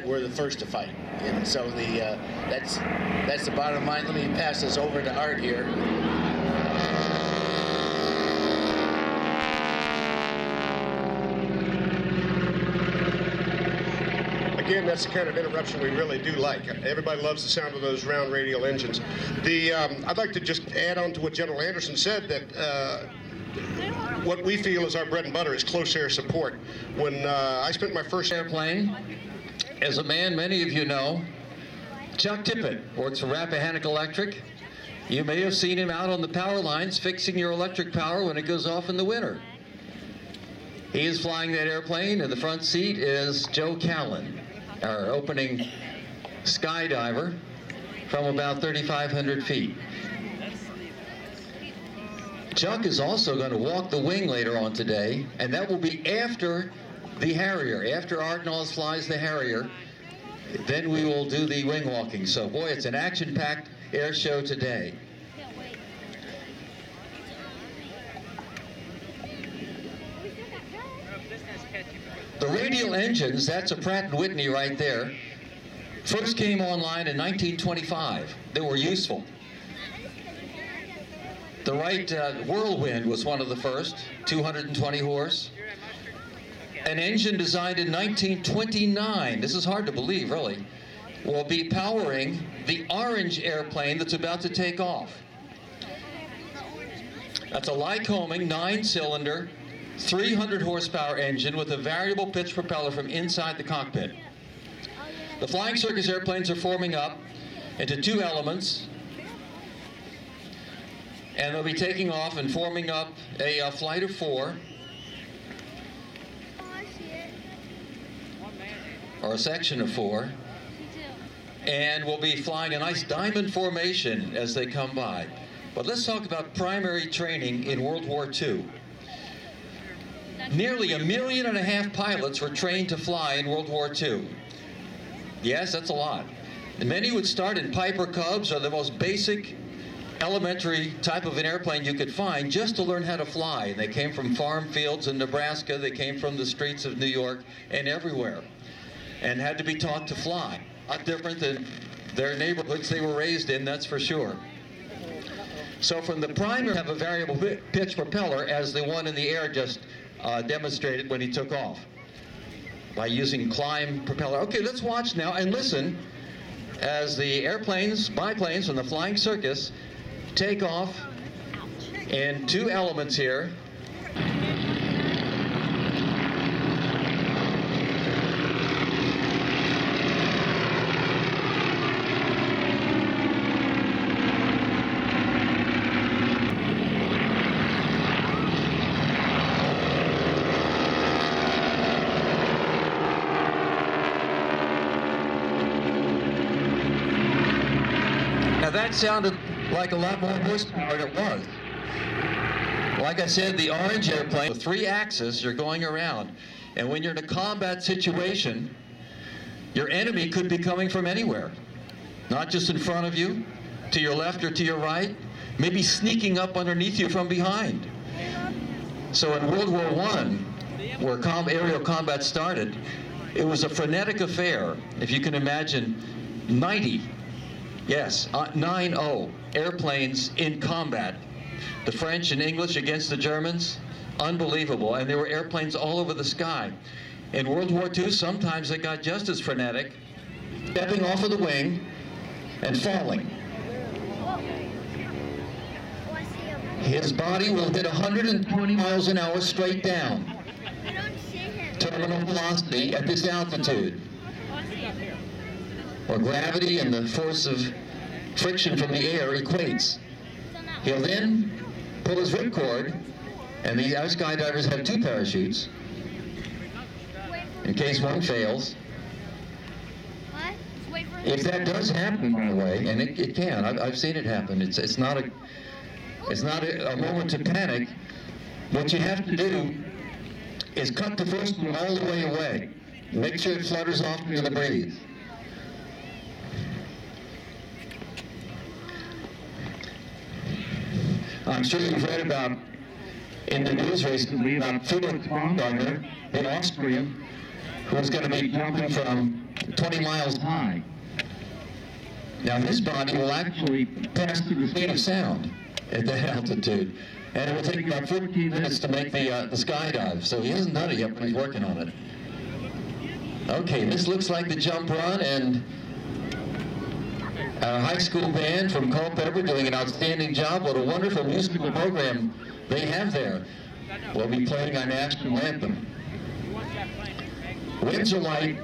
We're the first to fight, and so that's the bottom line. Let me pass this over to Art here. Again, that's the kind of interruption we really do like. Everybody loves the sound of those round radial engines. I'd like to just add on to what General Anderson said, that what we feel is our bread and butter is close air support. When I spent my first airplane, as a man many of you know, Chuck Tippett works for Rappahannock Electric. You may have seen him out on the power lines fixing your electric power when it goes off in the winter. He is flying that airplane. In the front seat is Joe Callan, our opening skydiver from about 3,500 feet. Chuck is also going to walk the wing later on today, and that will be after the Harrier. After Art Knowles flies the Harrier, then we will do the wing walking. So, boy, it's an action-packed air show today. The radial engines, that's a Pratt & Whitney right there, first came online in 1925. They were useful. The Wright Whirlwind was one of the first, 220 horse. An engine designed in 1929, this is hard to believe really, will be powering the orange airplane that's about to take off. That's a Lycoming 9-cylinder, 300 horsepower engine with a variable pitch propeller from inside the cockpit. The Flying Circus airplanes are forming up into two elements, and they'll be taking off and forming up a flight of 4, or a section of 4, and we'll be flying a nice diamond formation as they come by. But let's talk about primary training in World War II. Nearly 1.5 million pilots were trained to fly in World War II. Yes, that's a lot. And many would start in Piper Cubs, or the most basic elementary type of an airplane you could find, just to learn how to fly. And they came from farm fields in Nebraska, they came from the streets of New York, and everywhere, and had to be taught to fly. Not different than their neighborhoods they were raised in, that's for sure. So from the primary, have a variable pitch propeller, as the one in the air just demonstrated when he took off, by using climb propeller. Okay, let's watch now and listen as the biplanes from the Flying Circus take off in two elements here. Now that sounded like a lot more horsepower than it was. Like I said, the orange airplane, with 3 axes, you're going around. And when you're in a combat situation, your enemy could be coming from anywhere. Not just in front of you, to your left or to your right, maybe sneaking up underneath you from behind. So in World War I, where aerial combat started, it was a frenetic affair. If you can imagine 90 airplanes in combat. The French and English against the Germans, unbelievable. And there were airplanes all over the sky. In World War II, sometimes they got just as frenetic, stepping off of the wing and falling. His body will hit 120 miles an hour straight down. Terminal velocity at this altitude, where gravity and the force of friction from the air equates. He'll then pull his ripcord, and our skydivers have 2 parachutes in case one fails. If that does happen, by the way, and it can, I've seen it happen. It's not a moment to panic. What you have to do is cut the first one all the way away. Make sure it flutters off into the breeze. I'm sure you've read about, in the news recently, about Felix Baumgartner in Austria, who's going to be jumping from 20 miles high. Now his body will actually pass through the speed of sound at that altitude. And it will take about 14 minutes to make the skydive. So he hasn't done it yet, but he's working on it. Okay, this looks like the jump run, and our high school band from Culpeper doing an outstanding job. What a wonderful musical program they have there. We'll be playing our national anthem. Winds are light.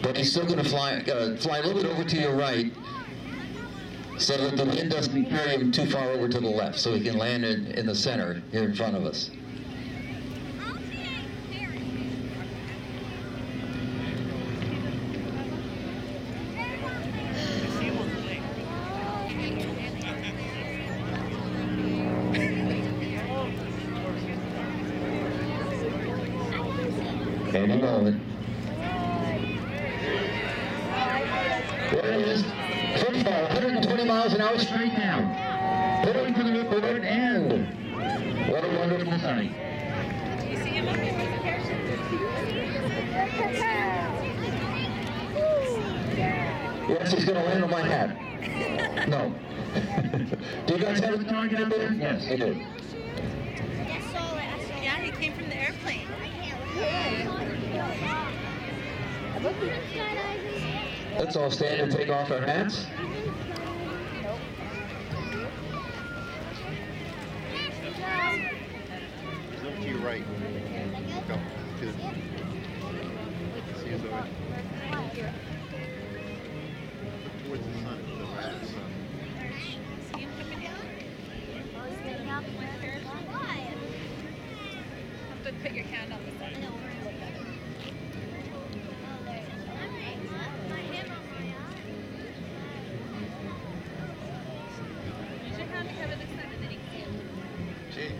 But he's still going to fly a little bit over to your right so that the wind doesn't carry him too far over to the left, so he can land in the center here in front of us. Any moment. There it is. Free fall, 120 miles an hour straight down. Pulling to the forward end. What a wonderful sight. Do you see him up there with the parachute? Yes, he's going to land on my hat. No. Do you guys have a target up there? Yes, they do. Yeah, he came from the airplane. Let's all stand and take off our hats. Look to your right. Go. Good. See his over. Towards the sun. The right sun. See him coming down? Have to put your hand on the side. Use your hand to cover this side and then you can see him. Gee.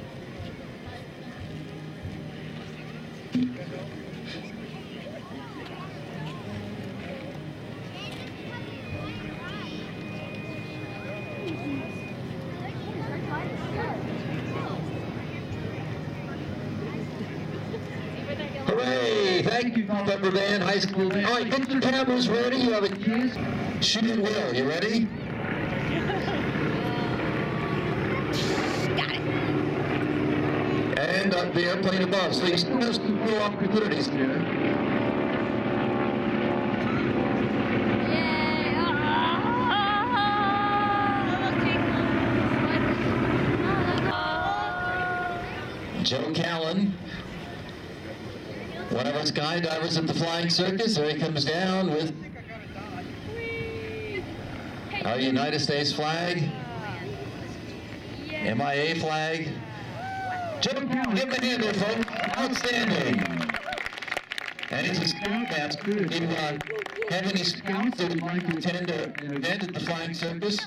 Hooray! Thank you, Culpeper Band, high school band. All right, get your cameras ready. You have a chance. Shoot at will. You ready? Got it. And the airplane above. So you still have some cool opportunities here. Joe Callan, one of our skydivers at the Flying Circus. There he comes down with our United States flag, MIA flag. Joe Callan, give him a hand there, folks. Outstanding. And he's a scout master. If you have any scouts that would like to attend an event at the Flying Circus,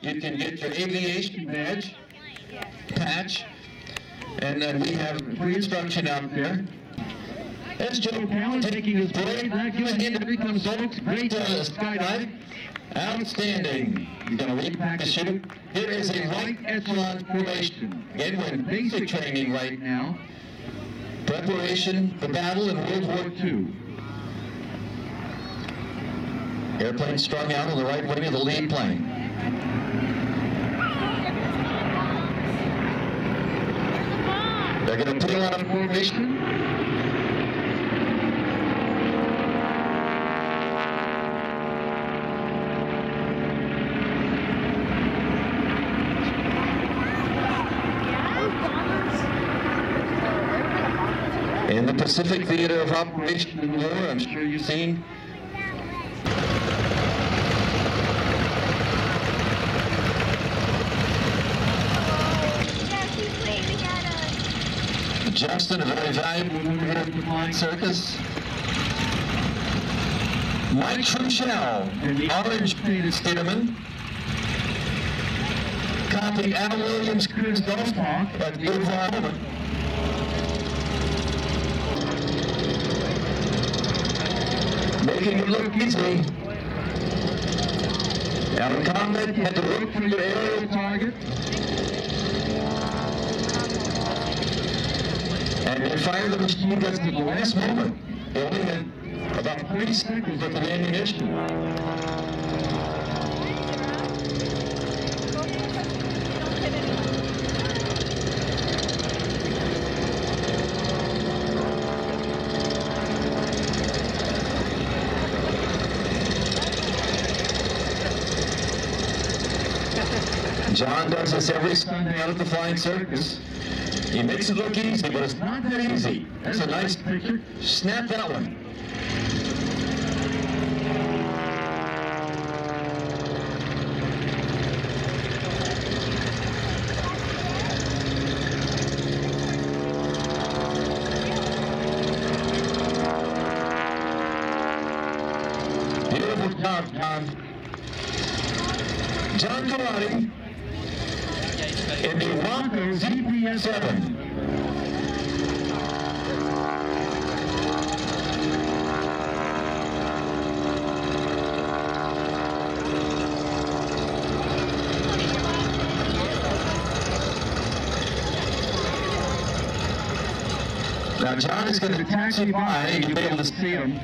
you can get your aviation badge, patch, and then we have free instruction out there. There's Joe Callan taking his parade back. Give a hand to become folks. Great skydive. Outstanding. He's going to repack the chute. Here is a right echelon formation. Again, we're in basic training right now. Preparation for battle in World War II. Airplane strung out on the right wing of the lead plane. They're going to put on a formation. In the Pacific Theater of Operation and War, I'm sure you've seen. Justin, a very valuable member of the Flying Circus. Mike Truchell, in the orange-painted Stidham. Copy Al Williams Cruz Golf Park at the Oval. Making it look easy. Now in combat, you had to look for your aerial target. And they fired the machine guns at the last moment. They only had about 30 seconds with the ammunition. John does this every Sunday out at the Flying Circus. He makes it look easy, but it's not that easy. That's a nice picture. Snap that one. Beautiful job, John. John Karate in the Ronco ZPS-7. Now John is going to taxi by, and you'll be able to see him.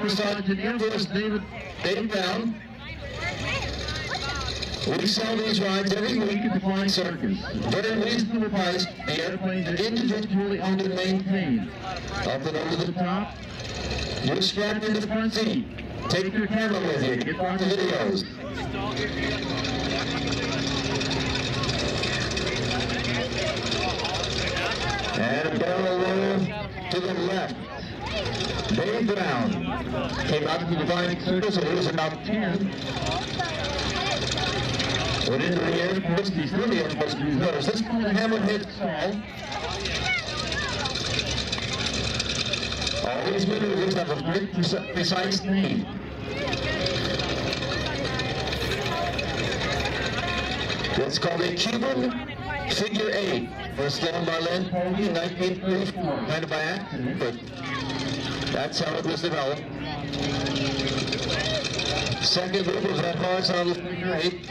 Sergeant Air Force Dave Brown. We sell these rides every week at the Flying Circus. Very reasonable price. The airplanes are individually owned and maintained. Up and over the top. You're strapped in the front seat. Take your camera with you. Get lots of videos. And a barrel roll to the left. Dave Brown came out to the Flying Circus, and he was about 10. Went into the Air Force, he's through the Air Force Reserves. This is called a hammerhead stall. All these maneuvers have a very precise name. It's called a Cuban figure 8. First done by Len Colby in 1934, kind of by accident, but that's how it was developed. Second group was that horizontal figure 8.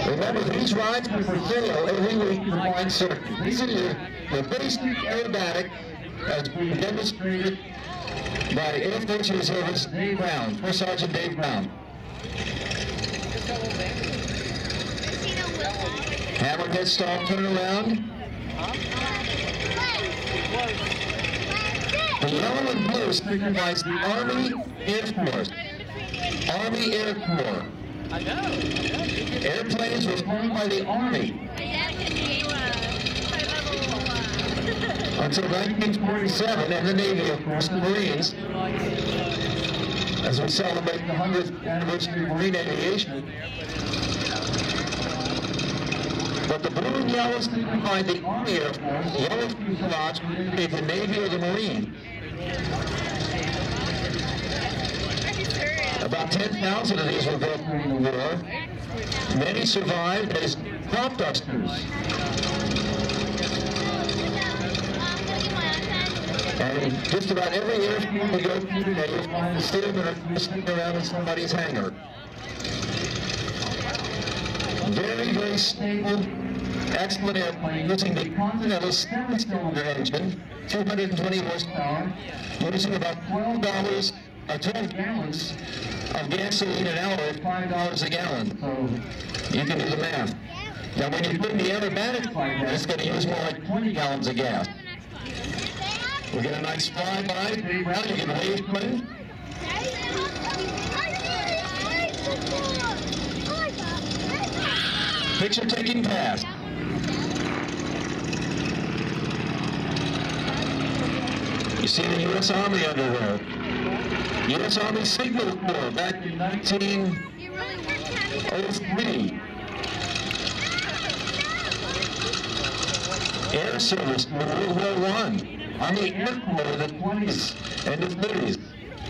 Remember, these rides are for sale every week in the Flying Circus. These are the basic aerobatic as being demonstrated by Air Force Reservist Dave Brown, First Sergeant Dave Brown. Hammerhead stall turn around. The yellow and blue signifies the Army Air Force. Army Air Corps. Airplanes were flown by the Army until 1947, and the Navy, of course, the Marines, as we celebrate the 100th anniversary of Marine aviation. But the blue and yellow signify the Army Air Force, yellow fuselage would indicate the Navy or the Marine. About 10,000 of these were built during the war. Many survived as crop dusters. And just about every airfield we go to today, you'll find a steelman sitting around in somebody's hangar. Very, very stable, excellent airplane using the Continental 7-cylinder engine, 220 horsepower, using about 12 gallons of gasoline an hour at $5 a gallon. So you can do the math. Now when you put in the aerobatics like that, it's going to use more like 20 gallons of gas. We get a nice flyby. Dave Brown, you can wave clean. Picture taking pass. You see the U.S. Army underwear. U.S. Army Signal Corps back in 1903. Air Service in World War I. on the air corps of the 20s and the 30s.